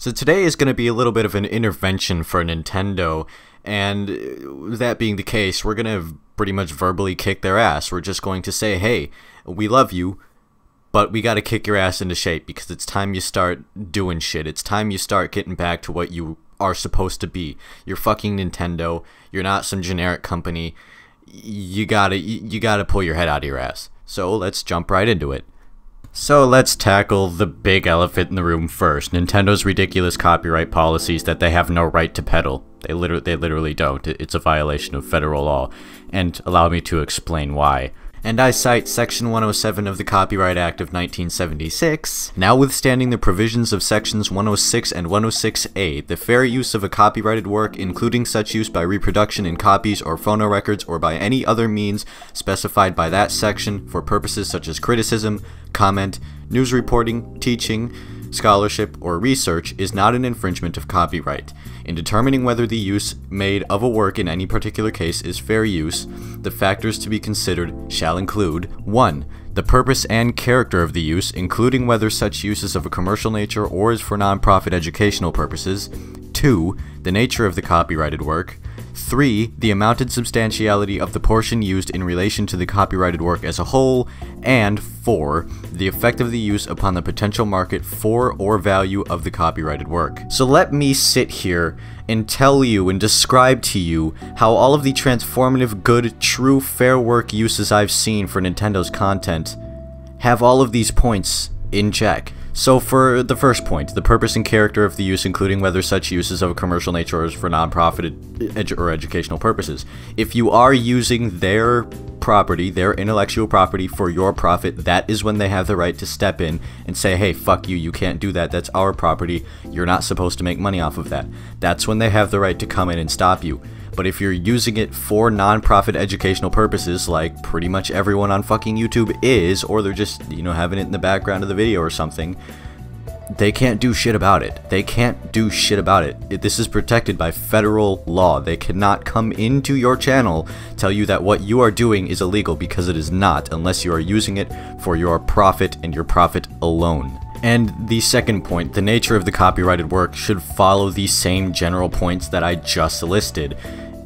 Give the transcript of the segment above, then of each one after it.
So today is going to be a little bit of an intervention for Nintendo, and that being the case, we're going to pretty much verbally kick their ass. We're just going to say, hey, we love you, but we got to kick your ass into shape because it's time you start doing shit. It's time you start getting back to what you are supposed to be. You're fucking Nintendo. You're not some generic company. You gotta pull your head out of your ass. So let's jump right into it. So let's tackle the big elephant in the room first. Nintendo's ridiculous copyright policies that they have no right to peddle. They literally don't. It's a violation of federal law. And allow me to explain why. And I cite Section 107 of the Copyright Act of 1976. Notwithstanding the provisions of Sections 106 and 106A, the fair use of a copyrighted work, including such use by reproduction in copies or phonorecords or by any other means specified by that section for purposes such as criticism, comment, news reporting, teaching, scholarship, or research, is not an infringement of copyright. In determining whether the use made of a work in any particular case is fair use, the factors to be considered shall include 1. The purpose and character of the use, including whether such use is of a commercial nature or is for non-profit educational purposes. 2. The nature of the copyrighted work. 3. The amount and substantiality of the portion used in relation to the copyrighted work as a whole. And 4. The effect of the use upon the potential market for or value of the copyrighted work. So let me sit here and tell you and describe to you how all of the transformative, good, true, fair work uses I've seen for Nintendo's content have all of these points in check. So for the first point, the purpose and character of the use, including whether such use is of a commercial nature or is for non-profit or educational purposes. If you are using their property, their intellectual property for your profit, that is when they have the right to step in and say, hey, fuck you, you can't do that, that's our property, you're not supposed to make money off of that. That's when they have the right to come in and stop you. But if you're using it for non-profit educational purposes, like pretty much everyone on fucking YouTube is, or they're just, having it in the background of the video or something, they can't do shit about it. They can't do shit about it. This is protected by federal law. They cannot come into your channel, tell you that what you are doing is illegal, because it is not, unless you are using it for your profit and your profit alone. And the second point, the nature of the copyrighted work should follow the same general points that I just listed.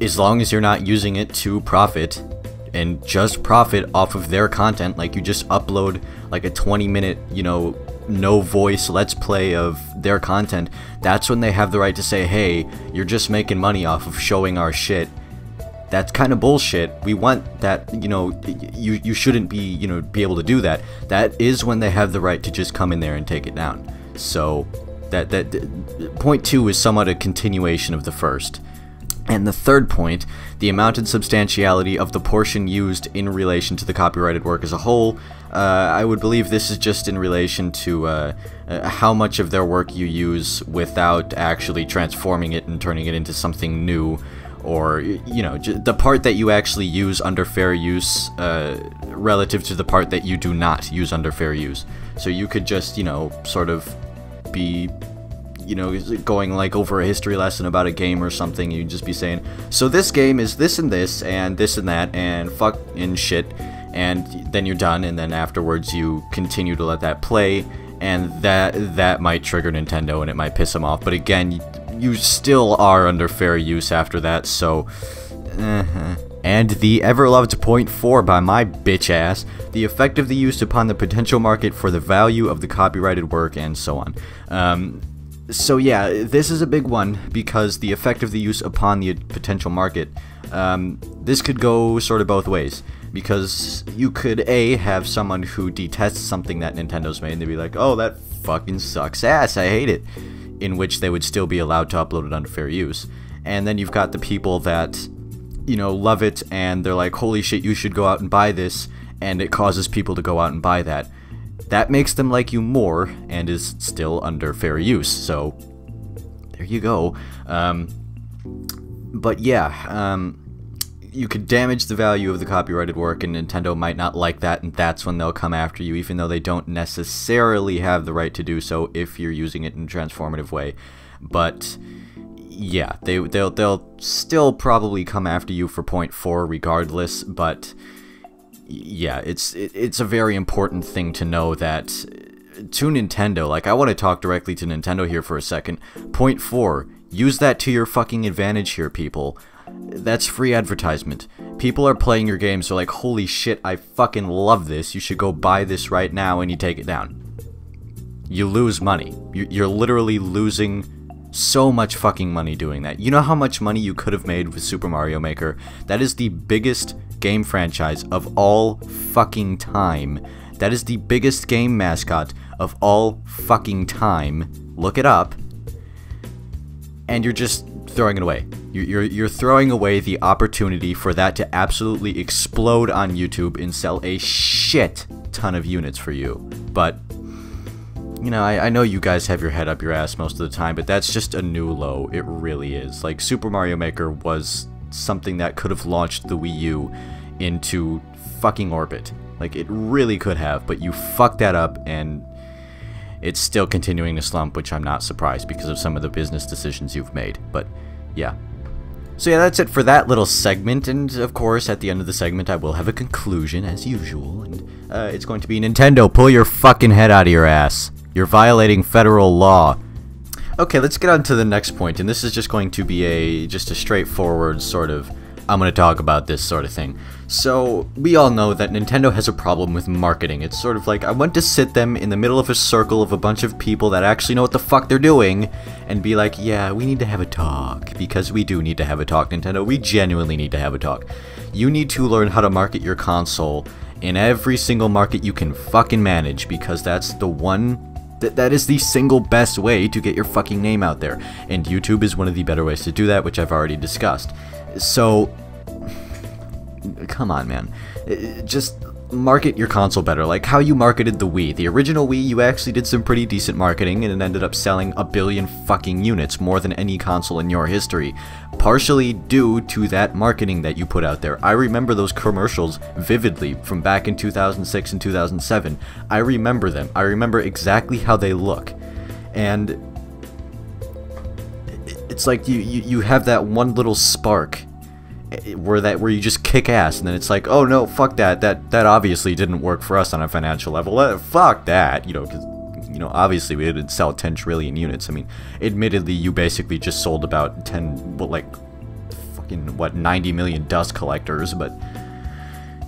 As long as you're not using it to profit, and just profit off of their content, like you just upload like a 20-minute, no voice let's play of their content, that's when they have the right to say, hey, you're just making money off of showing our shit. That's kind of bullshit. We want that, you shouldn't be, be able to do that. That is when they have the right to just come in there and take it down. So that point 2 is somewhat a continuation of the first. And the third point, the amount and substantiality of the portion used in relation to the copyrighted work as a whole. I would believe this is just in relation to how much of their work you use without actually transforming it and turning it into something new, or, the part that you actually use under fair use relative to the part that you do not use under fair use. So you could just, sort of be, going like over a history lesson about a game or something. You'd just be saying, so this game is this and this and this and that and fuck and shit, and then you're done, and then afterwards you continue to let that play, and that might trigger Nintendo and it might piss them off. But again, you still are under fair use after that, so And the ever-loved point 4 by my bitch ass, the effect of the use upon the potential market for the value of the copyrighted work, and so on. So yeah, this is a big one, because the effect of the use upon the potential market, this could go sort of both ways. Because you could, A, have someone who detests something that Nintendo's made, and they'd be like, oh, that fucking sucks ass, I hate it. In which they would still be allowed to upload it under fair use. And then you've got the people that, love it, and they're like, holy shit, you should go out and buy this, and it causes people to go out and buy that. That makes them like you more, and is still under fair use, so there you go. But yeah, you could damage the value of the copyrighted work, and Nintendo might not like that, and that's when they'll come after you, even though they don't necessarily have the right to do so if you're using it in a transformative way. But yeah, they'll still probably come after you for point 4 regardless. But yeah, it's a very important thing to know that to Nintendo, like, I want to talk directly to Nintendo here for a second. Point 4, use that to your fucking advantage here, people. That's free advertisement. People are playing your games, they're like, holy shit, I fucking love this, you should go buy this right now, and you take it down. You lose money. You're literally losing so much fucking money doing that. You know how much money you could have made with Super Mario Maker? That is the biggest game franchise of all fucking time. That is the biggest game mascot of all fucking time. Look it up. And you're just throwing it away. You're throwing away the opportunity for that to absolutely explode on YouTube and sell a shit ton of units for you. But, you know, I know you guys have your head up your ass most of the time, but that's just a new low. It really is. Like, Super Mario Maker was something that could have launched the Wii U into fucking orbit. Like, it really could have, but you fucked that up, and it's still continuing to slump, which I'm not surprised because of some of the business decisions you've made. But, yeah. So yeah, that's it for that little segment, and of course, at the end of the segment, I will have a conclusion, as usual, and it's going to be Nintendo, pull your fucking head out of your ass. You're violating federal law. Okay, let's get on to the next point, and this is just going to be just a straightforward sort of, I'm going to talk about this sort of thing. So, we all know that Nintendo has a problem with marketing. It's sort of like, I want to sit them in the middle of a circle of a bunch of people that actually know what the fuck they're doing, and be like, yeah, we need to have a talk, because we do need to have a talk, Nintendo. We genuinely need to have a talk. You need to learn how to market your console in every single market you can fucking manage, because that's the one... That is the single best way to get your fucking name out there, and YouTube is one of the better ways to do that, which I've already discussed. So, come on, man. Just market your console better, like how you marketed the Wii. The original Wii, you actually did some pretty decent marketing, and it ended up selling 1 billion fucking units, more than any console in your history, partially due to that marketing that you put out there. I remember those commercials vividly from back in 2006 and 2007. I remember them. I remember exactly how they look, and it's like you have that one little spark where you just kick ass, and then it's like, oh no, fuck that obviously didn't work for us on a financial level. Fuck that, you know, because, you know, obviously we didn't sell 10 trillion units. I mean, admittedly, you basically just sold about 90 million dust collectors, but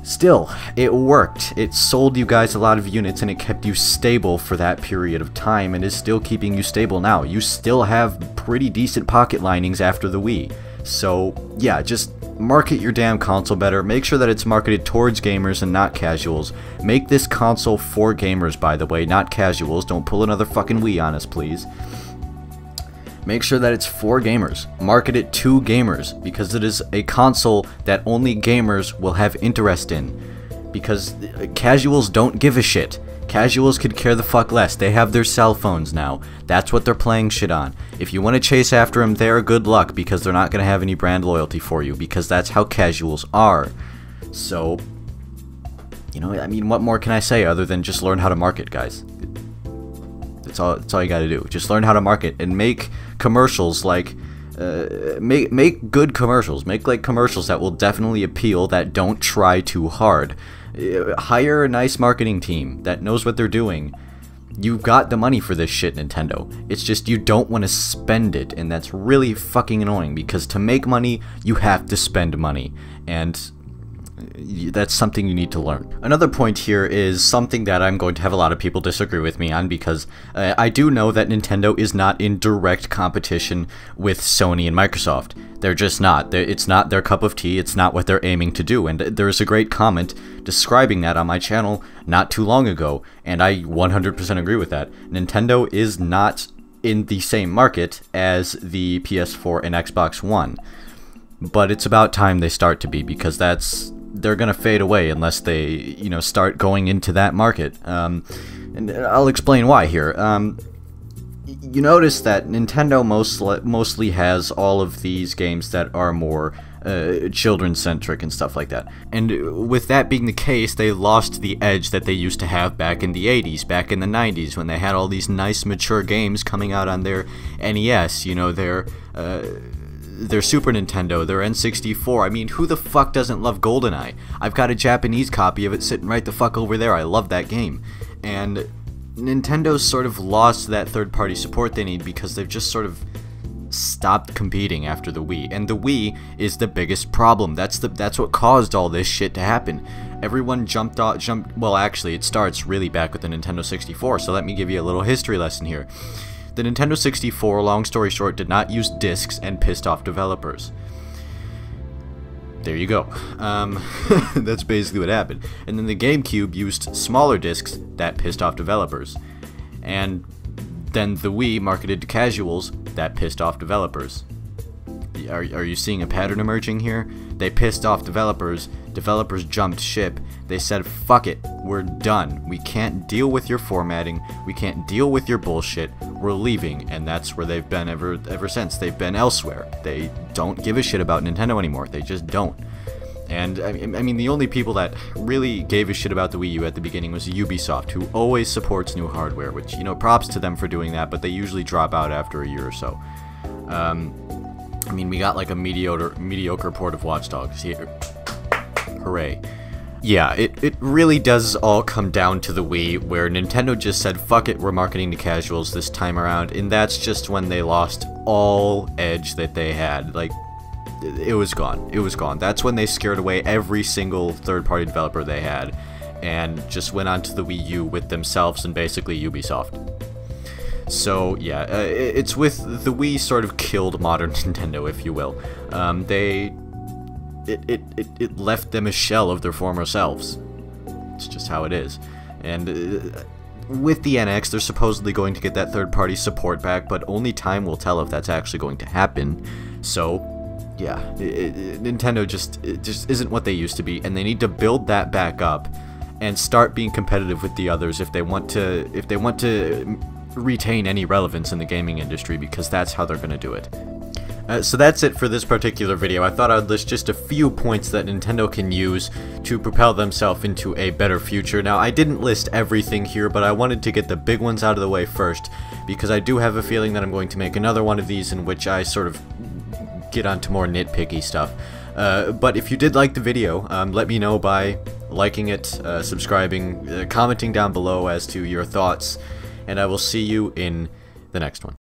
still, it worked. It sold you guys a lot of units, and it kept you stable for that period of time, and is still keeping you stable now. You still have pretty decent pocket linings after the Wii. So, yeah, just market your damn console better. Make sure that it's marketed towards gamers and not casuals. Make this console for gamers, by the way, not casuals. Don't pull another fucking Wii on us, please. Make sure that it's for gamers. Market it to gamers, because it is a console that only gamers will have interest in. Because casuals don't give a shit. Casuals could care the fuck less. They have their cell phones now. That's what they're playing shit on. If you want to chase after them there, good luck, because they're not going to have any brand loyalty for you, because that's how casuals are. So, you know, I mean, what more can I say other than just learn how to market, guys? That's all you gotta do. Just learn how to market and make commercials like... make good commercials. Make, like, commercials that will definitely appeal, that don't try too hard. Hire a nice marketing team that knows what they're doing. You've got the money for this shit, Nintendo. It's just you don't want to spend it, and that's really fucking annoying, because to make money, you have to spend money, and that's something you need to learn. Another point here is something that I'm going to have a lot of people disagree with me on, because I do know that Nintendo is not in direct competition with Sony and Microsoft. They're just not. It's not their cup of tea. It's not what they're aiming to do. And there's a great comment describing that on my channel not too long ago, and I 100% agree with that. Nintendo is not in the same market as the PS4 and Xbox One. But it's about time they start to be, because they're gonna fade away unless they, you know, start going into that market. And I'll explain why here. You notice that Nintendo mostly has all of these games that are more children-centric and stuff like that. And with that being the case, they lost the edge that they used to have back in the 80s, back in the 90s, when they had all these nice, mature games coming out on their NES, you know, their Super Nintendo, their N64. I mean, who the fuck doesn't love GoldenEye? I've got a Japanese copy of it sitting right the fuck over there. I love that game. And Nintendo's sort of lost that third-party support they need because they've just sort of stopped competing after the Wii, and the Wii is the biggest problem. That's what caused all this shit to happen. Everyone well, actually, it starts really back with the Nintendo 64, so let me give you a little history lesson here. The Nintendo 64, long story short, did not use discs and pissed off developers. There you go. That's basically what happened. And then the GameCube used smaller discs that pissed off developers. And then the Wii marketed to casuals that pissed off developers. Are you seeing a pattern emerging here? They pissed off developers, developers jumped ship, they said fuck it, we're done, we can't deal with your formatting, we can't deal with your bullshit, we're leaving, and that's where they've been ever since. They've been elsewhere. They don't give a shit about Nintendo anymore, they just don't. And I mean, the only people that really gave a shit about the Wii U at the beginning was Ubisoft, who always supports new hardware, which, you know, props to them for doing that, but they usually drop out after a year or so. I mean, we got like a mediocre port of Watch Dogs here. Hooray. Yeah, it really does all come down to the Wii, where Nintendo just said, fuck it, we're marketing to casuals this time around, and that's just when they lost all edge that they had. Like, it was gone. It was gone. That's when they scared away every single third-party developer they had, and just went on to the Wii U with themselves and basically Ubisoft. So, yeah, it's with the Wii sort of killed modern Nintendo, if you will. It left them a shell of their former selves. It's just how it is. And with the NX, they're supposedly going to get that third-party support back, but only time will tell if that's actually going to happen. So, yeah, Nintendo just isn't what they used to be, and they need to build that back up and start being competitive with the others if they want to retain any relevance in the gaming industry, because that's how they're going to do it. So that's it for this particular video. I thought I'd list just a few points that Nintendo can use to propel themselves into a better future. Now, I didn't list everything here, but I wanted to get the big ones out of the way first, because I do have a feeling that I'm going to make another one of these in which I sort of get onto more nitpicky stuff. But if you did like the video, let me know by liking it, subscribing, commenting down below as to your thoughts, and I will see you in the next one.